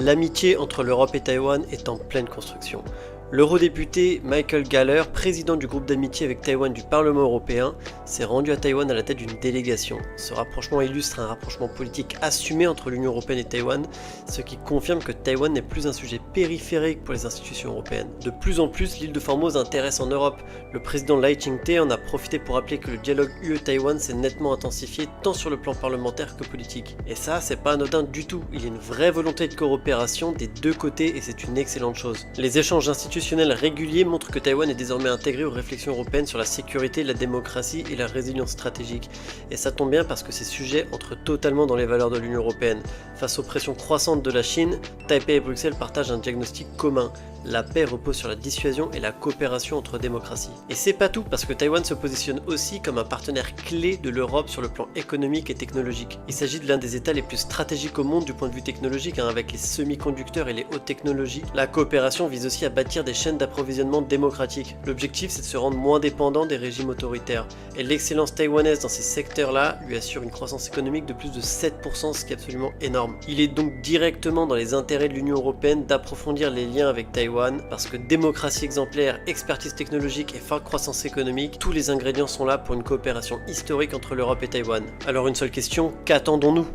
L'amitié entre l'Europe et Taïwan est en pleine construction. L'eurodéputé Michael Gahler, président du groupe d'amitié avec Taïwan du Parlement européen, s'est rendu à Taïwan à la tête d'une délégation. Ce rapprochement illustre un rapprochement politique assumé entre l'Union européenne et Taïwan, ce qui confirme que Taïwan n'est plus un sujet périphérique pour les institutions européennes. De plus en plus, l'île de Formose intéresse en Europe. Le président Lai Ching-te en a profité pour rappeler que le dialogue UE-Taïwan s'est nettement intensifié tant sur le plan parlementaire que politique. Et ça, c'est pas anodin du tout. Il y a une vraie volonté de coopération des deux côtés et c'est une excellente chose. Les échanges institutionnels réguliers montrent que Taïwan est désormais intégré aux réflexions européennes sur la sécurité, la démocratie et la résilience stratégique. Et ça tombe bien parce que ces sujets entrent totalement dans les valeurs de l'Union européenne. Face aux pressions croissantes de la Chine, Taipei et Bruxelles partagent un diagnostic commun. La paix repose sur la dissuasion et la coopération entre démocraties. Et c'est pas tout, parce que Taïwan se positionne aussi comme un partenaire clé de l'Europe sur le plan économique et technologique. Il s'agit de l'un des États les plus stratégiques au monde du point de vue technologique, avec les semi-conducteurs et les hautes technologies. La coopération vise aussi à bâtir des chaînes d'approvisionnement démocratiques. L'objectif, c'est de se rendre moins dépendant des régimes autoritaires. Et l'excellence taïwanaise dans ces secteurs-là lui assure une croissance économique de plus de 7%, ce qui est absolument énorme. Il est donc directement dans les intérêts de l'Union européenne d'approfondir les liens avec Taïwan, parce que démocratie exemplaire, expertise technologique et forte croissance économique, tous les ingrédients sont là pour une coopération historique entre l'Europe et Taïwan. Alors une seule question, qu'attendons-nous ?